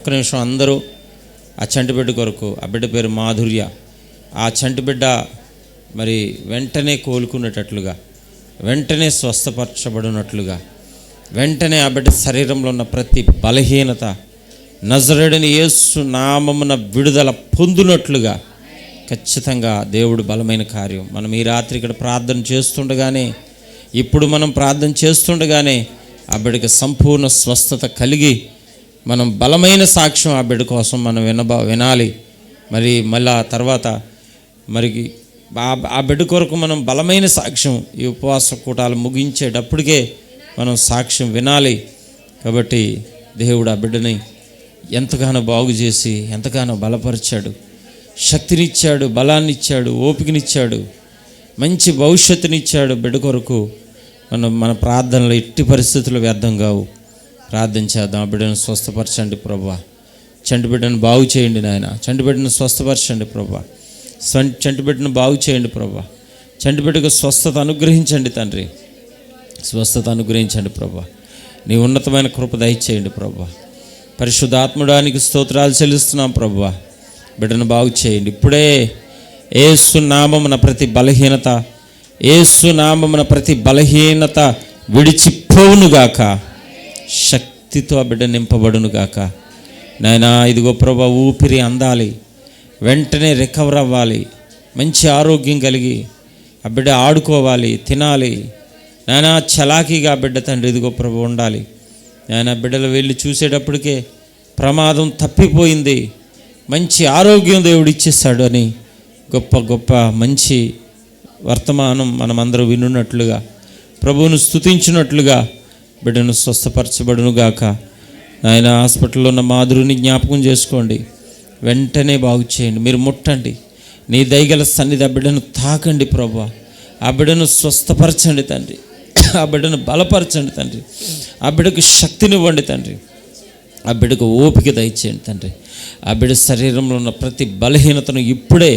ఒక్క నిమిషం అందరూ ఆ చంటి బిడ్డ కొరకు, ఆ బిడ్డ పేరు మాధుర్య, ఆ చంటి బిడ్డ మరి వెంటనే కోలుకునేటట్లుగా, వెంటనే స్వస్థపరచబడినట్లుగా, వెంటనే ఆ బిడ్డ శరీరంలో ఉన్న ప్రతి బలహీనత నజరేయుడైన యేసు నామమున విడుదల పొందునట్లుగా ఖచ్చితంగా దేవుడు బలమైన కార్యం. మనం ఈ రాత్రి ఇక్కడ ప్రార్థన చేస్తుండగానే, ఇప్పుడు మనం ప్రార్థన చేస్తుండగానే ఆ బిడ్డకి సంపూర్ణ స్వస్థత కలిగి మనం బలమైన సాక్ష్యం ఆ బిడ్డ కోసం మనం వినాలి. మరి మళ్ళా తర్వాత మరి ఆ బిడ్డ కొరకు మనం బలమైన సాక్ష్యం ఈ ఉపవాస కూటాలు ముగించేటప్పటికే మనం సాక్ష్యం వినాలి. కాబట్టి దేవుడు ఆ బిడ్డని ఎంతగానో బాగు చేసి ఎంతగానో బలపరిచాడు, శక్తినిచ్చాడు, బలాన్ని ఇచ్చాడు, ఓపికనిచ్చాడు, మంచి భవిష్యత్తునిచ్చాడు. బిడ్డ కొరకు మన ప్రార్థనలు ఎట్టి పరిస్థితులు వ్యర్థం కావు. ప్రార్థన చేద్దాం. ఆ బిడ్డను స్వస్థపరచండి ప్రభువా. చంటి బిడ్డను బాగు చేయండి నాయన. చంటి బిడ్డను స్వస్థపరచండి ప్రభువా. చంటి బిడ్డను బాగు చేయండి ప్రభువా. చంటి బిడ్డకు స్వస్థత అనుగ్రహించండి తండ్రి. స్వస్థత అనుగ్రహించండి ప్రభువా. నీ ఉన్నతమైన కృప దయచేయండి ప్రభువా. పరిశుద్ధాత్ముడానికి స్తోత్రాలు చెల్లిస్తున్నాం ప్రభువా. బిడ్డను బాగు చేయండి. ఇప్పుడే యేసు నామమున ప్రతి బలహీనత, యేసు నామమున ప్రతి బలహీనత విడిచిపోవునుగాక. శక్తితో ఆ బిడ్డ నింపబడునుగాక. నాయనా ఇదిగో ప్రభా, ఊపిరి అందాలి, వెంటనే రికవర్ అవ్వాలి, మంచి ఆరోగ్యం కలిగి ఆ బిడ్డ ఆడుకోవాలి, తినాలి. నాయనా చలాకీగా బిడ్డ తండ్రి ఇదిగో ప్రభు ఉండాలి. నాయన బిడ్డలు వెళ్ళి చూసేటప్పటికే ప్రమాదం తప్పిపోయింది, మంచి ఆరోగ్యం దేవుడు ఇచ్చేస్తాడు అని గొప్ప గొప్ప మంచి వర్తమానం మనమందరూ వినున్నట్లుగా, ప్రభువును స్తుతించినట్లుగా బిడ్డను స్వస్థపరచబడునుగాక. ఆయన హాస్పిటల్లో ఉన్న మాధురిని జ్ఞాపకం చేసుకోండి, వెంటనే బాగు చేయండి. మీరు ముట్టండి, నీ దయగల సన్నిధి ఆ బిడ్డను తాకండి ప్రభువా. ఆ బిడ్డను స్వస్థపరచండి తండ్రి, ఆ బిడ్డను బలపరచండి తండ్రి, ఆ బిడ్డకు శక్తినివ్వండి తండ్రి, ఆ బిడ్డకు ఓపిక దయచేయండి తండ్రి. ఆ బిడ్డ శరీరంలో ఉన్న ప్రతి బలహీనతను ఇప్పుడే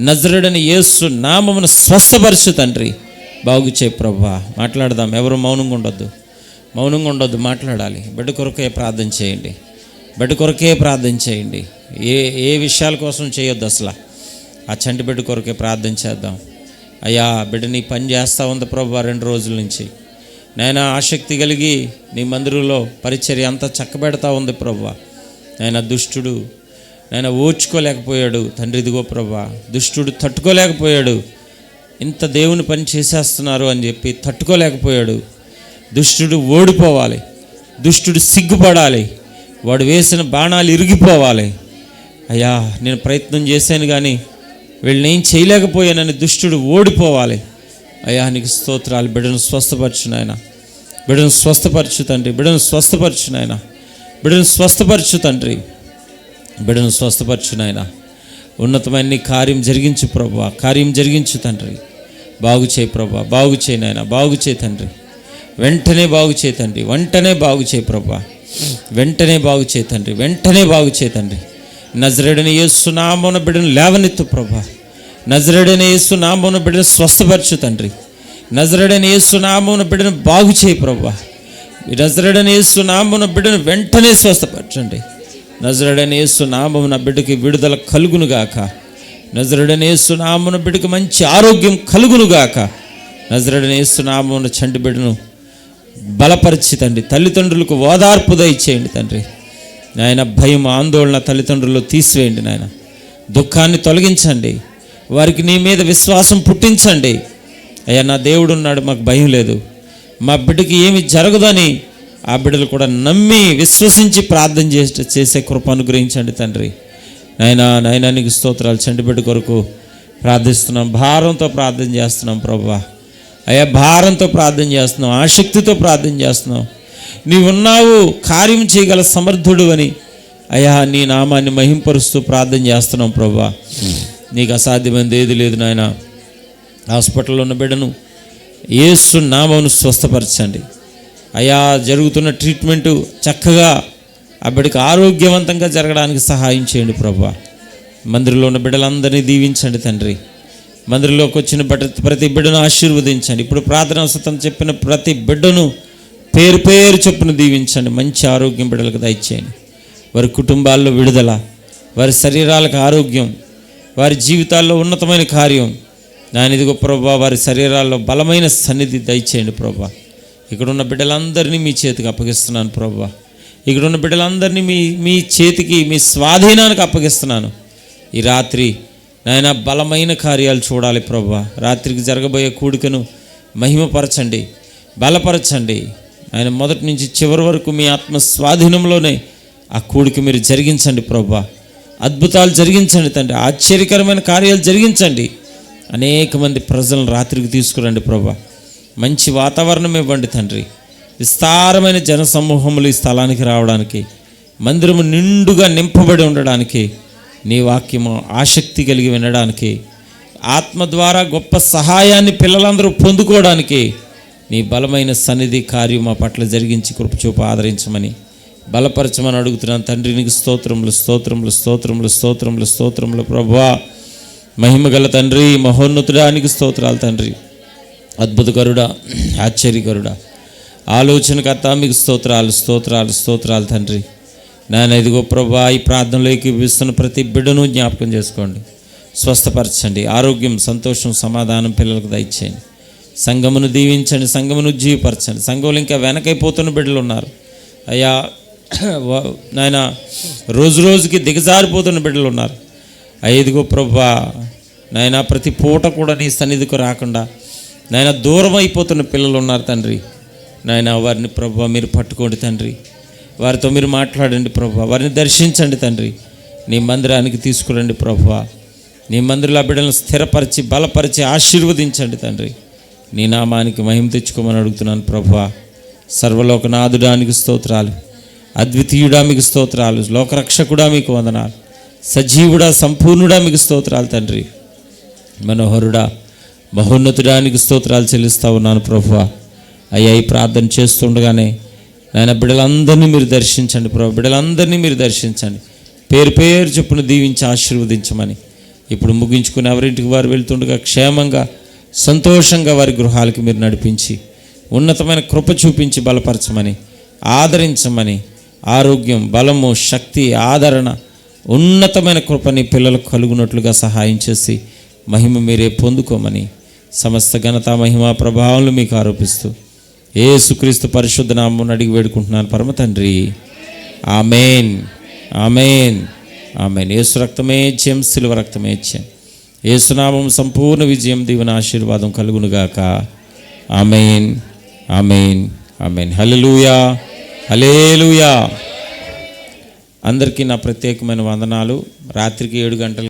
నజరేయుడైన యేసు నామమున స్వస్థపరచు తండ్రి. బాగు చేయి ప్రభువా. మాట్లాడదాం, ఎవరు మౌనంగా ఉండొద్దు, మాట్లాడాలి. బిడ్డ కొరకే ప్రార్థన చేయండి, బిడ్డ కొరకే ప్రార్థన చేయండి. ఏ విషయాల కోసం చేయొద్దు అసలు. ఆ చంటి బిడ్డ కొరకే ప్రార్థన చేద్దాం. అయ్యా బిడ్డ నీ పని చేస్తూ ఉంది ప్రభువా 2 రోజుల నుంచి. నాయన ఆసక్తి కలిగి నీ మందిరంలో పరిచర్య అంతా చక్కబెడతా ఉంది ప్రభువా. నాయన దుష్టుడు నాయన ఓర్చుకోలేకపోయాడు తండ్రి. ఇదిగో ప్రభువా, దుష్టుడు తట్టుకోలేకపోయాడు. ఇంత దేవుని పని చేసేస్తున్నారు అని చెప్పి తట్టుకోలేకపోయాడు. దుష్టుడు ఓడిపోవాలి, దుష్టుడు సిగ్గుపడాలి, వాడు వేసిన బాణాలు ఇరిగిపోవాలి. అయ్యా నేను ప్రయత్నం చేశాను కానీ వీళ్ళని ఏం చేయలేకపోయానని దుష్టుడు ఓడిపోవాలి. అయ్యా నీకు స్తోత్రాలు. బిడ్డను స్వస్థపరచు నాయన, బిడ్డను స్వస్థపరచు తండ్రి, బిడ్డను స్వస్థపరచు నాయన, బిడ్డను స్వస్థపరచు తండ్రి, బిడ్డను స్వస్థపరచు నాయన. ఉన్నతమైన నీ కార్యం జరిగించు ప్రభువా, కార్యం జరిగించు తండ్రి. బాగు చేయి ప్రభువా, బాగు చేయి నాయన, బాగు చేయి తండ్రి. వెంటనే బాగు చేయి తండ్రి, వెంటనే బాగు చేయి ప్రభువా, వెంటనే బాగు చేయి తండ్రి, వెంటనే బాగు చేయి తండ్రి. నజరేయుడైన యేసు నామమున బిడ్డను లేవనెత్తు ప్రభువా. నజరేయుడైన యేసు నామమున బిడ్డను స్వస్థపరచు తండ్రి. నజరేయుడైన యేసు నామమున బిడ్డను బాగు చేయి ప్రభువా. నజరేయుడైన యేసు నామమున బిడ్డను వెంటనే స్వస్థపరచండి. నజరేయుడైన యేసు నామమున బిడ్డకి విడుదల కలుగునుగాక. నజరేయుడైన యేసు నామమున బిడ్డకి మంచి ఆరోగ్యం కలుగునుగాక. నజరేయుడైన యేసు నామమున చంటి బిడ్డను బలపరిచి తండ్రి, తల్లిదండ్రులకు ఓదార్పు దయచేయండి తండ్రి. నాయన భయం ఆందోళన తల్లిదండ్రులు తీసివేయండి నాయన. దుఃఖాన్ని తొలగించండి, వారికి నీ మీద విశ్వాసం పుట్టించండి. అయ్యా నా దేవుడు ఉన్నాడు, మాకు భయం లేదు, మా బిడ్డకి ఏమి జరగదని ఆ బిడ్డలు కూడా నమ్మి విశ్వసించి ప్రార్థన చేసే కృప అనుగ్రహించండి తండ్రి. నాయనా నీకు స్తోత్రాలు. చంటి బిడ్డ కొరకు ప్రార్థిస్తున్నాం, భారంతో ప్రార్థన చేస్తున్నాం ప్రభువా. అయ్యా భారంతో ప్రార్థన చేస్తున్నాం, ఆసక్తితో ప్రార్థన చేస్తున్నాం. నీవు ఉన్నావు, కార్యం చేయగల సమర్థుడు అని అయ్యా నీ నామాన్ని మహింపరుస్తూ ప్రార్థన చేస్తున్నాం ప్రభువా. నీకు అసాధ్యమైనది ఏది లేదు నాయన. హాస్పిటల్లో ఉన్న బిడ్డను యేసు నామమును స్వస్థపరచండి అయ్యా. జరుగుతున్న ట్రీట్మెంటు చక్కగా ఆ బిడ్డకు ఆరోగ్యవంతంగా జరగడానికి సహాయం చేయండి ప్రభువా. మందిరంలో ఉన్న బిడ్డలందరినీ దీవించండి తండ్రి. మందిరంలోకి వచ్చిన ప్రతి బిడ్డను ఆశీర్వదించండి. ఇప్పుడు ప్రార్థనా సతం చెప్పిన ప్రతి బిడ్డను పేరు పేరు చొప్పున దీవించండి. మంచి ఆరోగ్యం బిడ్డలకు దయచేయండి. వారి కుటుంబాల్లో విడుదల, వారి శరీరాలకు ఆరోగ్యం, వారి జీవితాల్లో ఉన్నతమైన కార్యం. నాయన ఇదిగో ప్రభా, వారి శరీరాల్లో బలమైన సన్నిధి దయచేయండి ప్రభా. ఇక్కడున్న బిడ్డలందరినీ మీ చేతికి అప్పగిస్తున్నాను ప్రభా. ఇక్కడున్న బిడ్డలందరినీ మీ చేతికి, మీ స్వాధీనానికి అప్పగిస్తున్నాను. ఈ రాత్రి నాయన బలమైన కార్యాలు చూడాలి ప్రభా. రాత్రికి జరగబోయే కూడికను మహిమపరచండి, బలపరచండి. ఆయన మొదటి నుంచి చివరి వరకు మీ ఆత్మ స్వాధీనంలోనే ఆ కూడిక మీరు జరిగించండి ప్రభా. అద్భుతాలు జరిగించండి తండ్రి, ఆశ్చర్యకరమైన కార్యాలు జరిగించండి. అనేక మంది ప్రజలను రాత్రికి తీసుకురండి ప్రభా. మంచి వాతావరణం ఇవ్వండి తండ్రి. విస్తారమైన జనసమూహములు ఈ స్థలానికి రావడానికి, మందిరము నిండుగా నింపబడి ఉండడానికి, నీ వాక్యము ఆసక్తి కలిగి వినడానికి, ఆత్మ ద్వారా గొప్ప సహాయాన్ని పిల్లలందరూ పొందుకోవడానికి నీ బలమైన సన్నిధి కార్యం మా పట్ల జరిగించి కృపచూప ఆదరించమని, బలపరచమని అడుగుతున్నాను తండ్రి. నీకు స్తోత్రములు, స్తోత్రములు, స్తోత్రములు, స్తోత్రములు, స్తోత్రములు ప్రభువా. మహిమగల తండ్రి, మహోన్నతుడానికి స్తోత్రాలు తండ్రి. అద్భుతకరుడా, ఆశ్చర్యకరుడా, ఆలోచనకర్త, మీకు స్తోత్రాలు, స్తోత్రాలు, స్తోత్రాలు తండ్రి. నాయన ఇదిగో ప్రభువా, ఈ ప్రార్థనలోకి ఇస్తున్న ప్రతి బిడ్డను జ్ఞాపకం చేసుకోండి, స్వస్థపరచండి. ఆరోగ్యం, సంతోషం, సమాధానం పిల్లలకు దయచేయండి. సంఘమును దీవించండి, సంఘమును ఉజ్జీవపరచండి. సంఘంలో ఇంకా వెనకైపోతున్న బిడ్డలు ఉన్నారు అయ్యా నాయన, రోజు రోజుకి దిగజారిపోతున్న బిడ్డలు ఉన్నారు అయ్యా. ఇదిగో ప్రభువా నాయన, ప్రతి పూట కూడా నీ సన్నిధికి రాకుండా నాయన దూరం అయిపోతున్న పిల్లలు ఉన్నారు తండ్రి. నాయన వారిని ప్రభువా మీరు పట్టుకోండి తండ్రి, వారితో మీరు మాట్లాడండి ప్రభువా, వారిని దర్శించండి తండ్రి. నీ మందిరానికి తీసుకురండి ప్రభువా. నీ మందిరంలో బిడ్డలను స్థిరపరిచి, బలపరిచి, ఆశీర్వదించండి తండ్రి. నీ నామానికి మహిమ తెచ్చుకోమని అడుగుతున్నాను ప్రభువా. సర్వలోకనాథుడానికి స్తోత్రాలు, అద్వితీయుడా మీకు స్తోత్రాలు, లోకరక్షకుడా మీకు వందనాలు, సజీవుడా, సంపూర్ణుడా మీకు స్తోత్రాలు తండ్రి. మనోహరుడా, మహోన్నతుడానికి స్తోత్రాలు చెల్లిస్తూ ఉన్నాను ప్రభువా. అయ్యా, ఈ ప్రార్థన చేస్తుండగానే నాయన బిడ్డలందరినీ మీరు దర్శించండి ప్రభు, బిడ్డలందరినీ మీరు దర్శించండి. పేరు పేరు చొప్పున దీవించి ఆశీర్వదించమని, ఇప్పుడు ముగించుకుని ఎవరింటికి వారు వెళ్తుండగా క్షేమంగా, సంతోషంగా వారి గృహాలకి మీరు నడిపించి, ఉన్నతమైన కృప చూపించి బలపరచమని, ఆదరించమని, ఆరోగ్యం, బలము, శక్తి, ఆదరణ, ఉన్నతమైన కృపని పిల్లలకు కలుగునట్లుగా సహాయం చేసి మహిమ మీరే పొందుకోమని, సమస్త ఘనత, మహిమ, ప్రభావాలు మీకు ఆరోపిస్తూ యేసుక్రీస్తు పరిశుద్ధ నామమున అడిగి వేడుకుంటున్నాను పరమ తండ్రి. ఆమేన్, ఆమేన్, ఆమేన్. యేసు రక్తమే జయం, సిలువ రక్తమే జయం. యేసునామం సంపూర్ణ విజయం, దీవెన, ఆశీర్వాదం కలుగునుగాక. ఆమేన్, ఆమేన్, ఆమేన్. హల్లెలూయా, హల్లెలూయా. అందరికీ నా ప్రత్యేకమైన వందనాలు. రాత్రికి 7 గంటలు